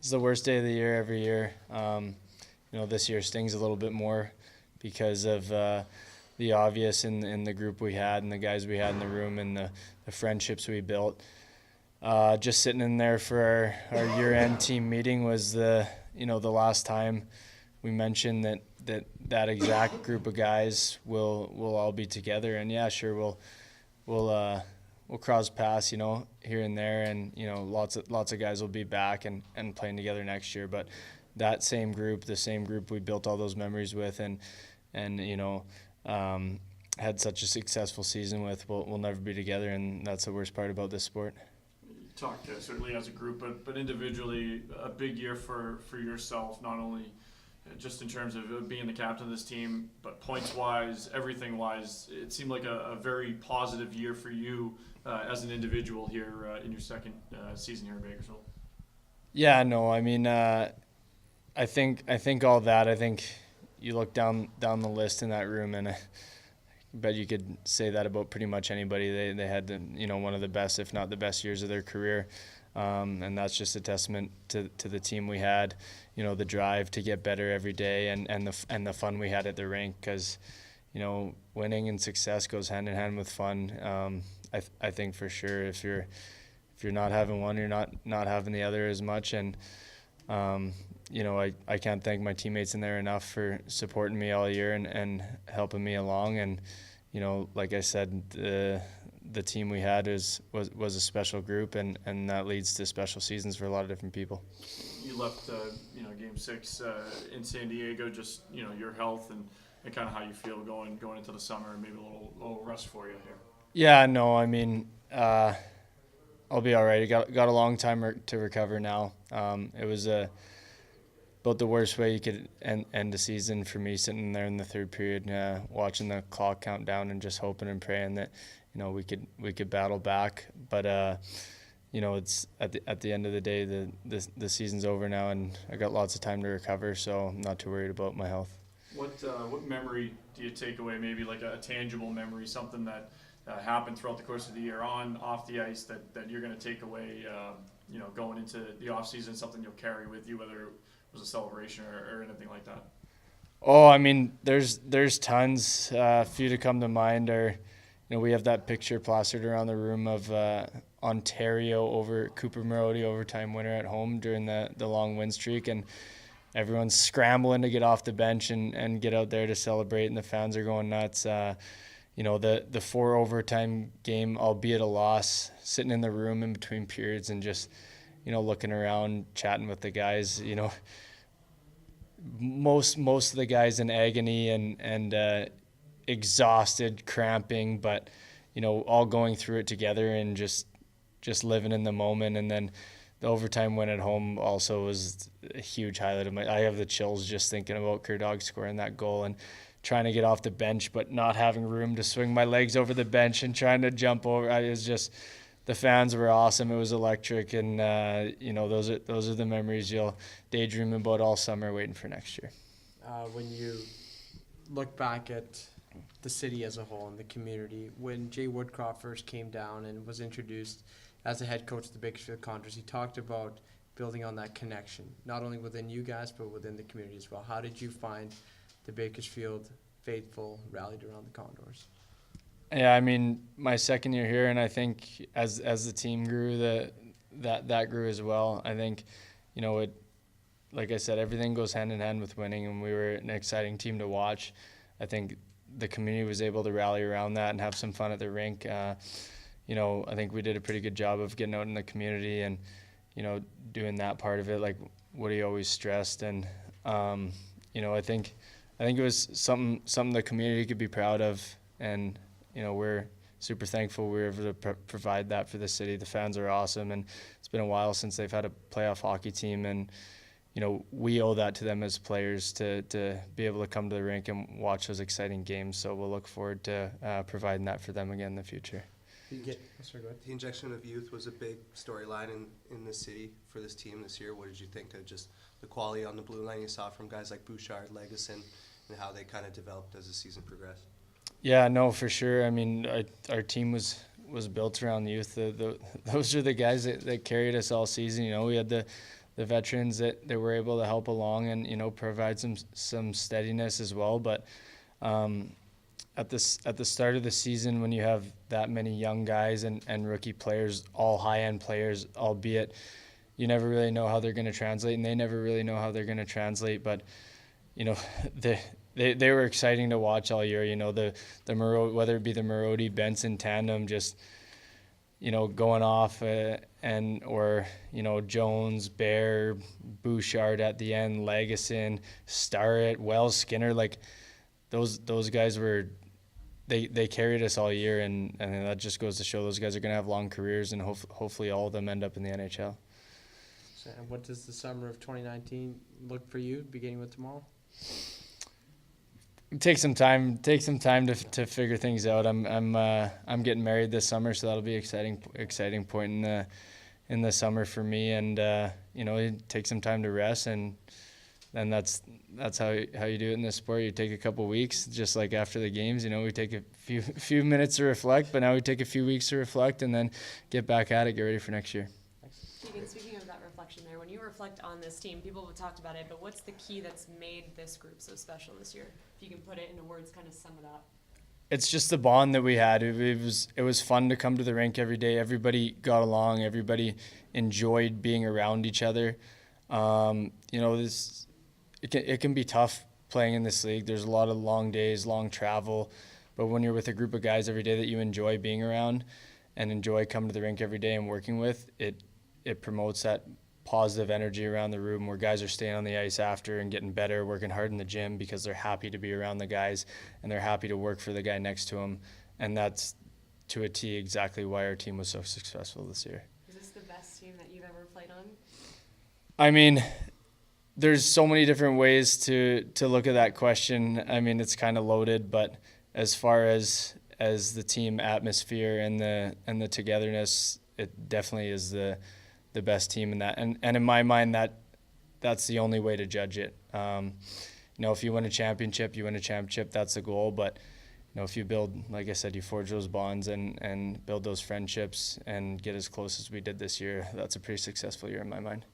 It's the worst day of the year every year. This year stings a little bit more because of the obvious in the group we had and the guys we had in the room and the friendships we built. Just sitting in there for our year-end team meeting was the last time we mentioned that exact group of guys will all be together. And yeah, sure, we'll cross paths, here and there, and lots of guys will be back and playing together next year. But that same group, the same group we built all those memories with, and had such a successful season with, we'll never be together, and that's the worst part about this sport. You talked certainly as a group, but individually, a big year for yourself, not only just in terms of being the captain of this team, but points-wise, everything-wise. It seemed like a very positive year for you as an individual here in your second season here in Bakersfield. Yeah, no, I mean, I think all that. I think you look down the list in that room, and I bet you could say that about pretty much anybody. They had one of the best, if not the best, years of their career, and that's just a testament to the team we had. The drive to get better every day, and the fun we had at the rink, because winning and success goes hand in hand with fun. I think for sure if you're not having one, you're not having the other as much. And I can't thank my teammates in there enough for supporting me all year and helping me along. And like I said, the team we had was a special group, and that leads to special seasons for a lot of different people. You left Game 6 in San Diego, just your health and kind of how you feel going into the summer, and maybe a little rest for you here. Yeah, no, I mean, I'll be all right. I got a long time to recover now. It was about the worst way you could end the season for me, sitting there in the third period, watching the clock count down and just hoping and praying that we could battle back. But it's at the end of the day, the season's over now, and I got lots of time to recover, so I'm not too worried about my health. What memory do you take away? Maybe like a tangible memory, something that happened throughout the course of the year, off the ice, that you're going to take away, going into the off season, something you'll carry with you, whether it was a celebration or anything like that. Oh, I mean, there's tons. A few to come to mind are, we have that picture plastered around the room of Ontario over Cooper Marody overtime winner at home during the long win streak, and everyone's scrambling to get off the bench and get out there to celebrate, and the fans are going nuts. The 4 overtime game, albeit a loss, sitting in the room in between periods and just, looking around, chatting with the guys, most of the guys in agony and exhausted, cramping, but, all going through it together and just living in the moment. And then the overtime win at home also was a huge highlight of I have the chills just thinking about Kerdog scoring that goal and trying to get off the bench, but not having room to swing my legs over the bench and trying to jump over. It was just, the fans were awesome. It was electric, and those are the memories you'll daydream about all summer, waiting for next year. When you look back at the city as a whole and the community, when Jay Woodcroft first came down and was introduced as the head coach of the Bakersfield Condors, he talked about building on that connection, not only within you guys, but within the community as well. How did you find the Bakersfield faithful rallied around the Condors? Yeah, I mean, my second year here, and I think as the team grew, that grew as well. I think, like I said, everything goes hand in hand with winning, and we were an exciting team to watch. I think the community was able to rally around that and have some fun at the rink. I think we did a pretty good job of getting out in the community and, doing that part of it, like Woody always stressed. And, I think it was something the community could be proud of, and we're super thankful we were able to provide that for the city. The fans are awesome, and it's been a while since they've had a playoff hockey team, and we owe that to them as players to be able to come to the rink and watch those exciting games. So we'll look forward to providing that for them again in the future. The injection of youth was a big storyline in the city for this team this year. What did you think of just the quality on the blue line you saw from guys like Bouchard, Legason, and how they kind of developed as the season progressed? Yeah, no, for sure. I mean, our team was built around youth. Those are the guys that carried us all season. We had the the veterans that were able to help along and, you know, provide some steadiness as well. But at the start of the season, when you have that many young guys and rookie players, all high-end players, albeit you never really know how they're going to translate, and they never really know how they're going to translate. But, you know, they were exciting to watch all year. You know, the whether it be the Marody Benson tandem, just, you know, going off or, you know, Jones, Bear, Bouchard at the end, Legason, Starrett, Wells, Skinner, like those guys were, they carried us all year, and that just goes to show those guys are going to have long careers, and hopefully all of them end up in the NHL. So, and what does the summer of 2019 look for you, beginning with tomorrow? Take some time to figure things out. I'm getting married this summer, so that'll be exciting point in the summer for me. And you know, take some time to rest, and that's how you do it in this sport. You take a couple weeks, just like after the games. You know, we take a few minutes to reflect, but now we take a few weeks to reflect, and then get back at it, get ready for next year. Keegan, speaking of that reflection there, when you reflect on this team, people have talked about it, but what's the key that's made this group so special this year? If you can put it into words, kind of sum it up. It's just the bond that we had. It was fun to come to the rink every day. Everybody got along. Everybody enjoyed being around each other. You know, it can be tough playing in this league. There's a lot of long days, long travel, but when you're with a group of guys every day that you enjoy being around and enjoy coming to the rink every day and working with, it promotes that positive energy around the room where guys are staying on the ice after and getting better, working hard in the gym because they're happy to be around the guys and they're happy to work for the guy next to them. And that's, to a T, exactly why our team was so successful this year. Is this the best team that you've ever played on? I mean, there's so many different ways to look at that question. I mean, it's kind of loaded, but as far as the team atmosphere and the togetherness, it definitely is the best team in that. And in my mind, that's the only way to judge it. You know, if you win a championship, that's the goal. But, you know, if you build, like I said, you forge those bonds and build those friendships and get as close as we did this year, that's a pretty successful year in my mind.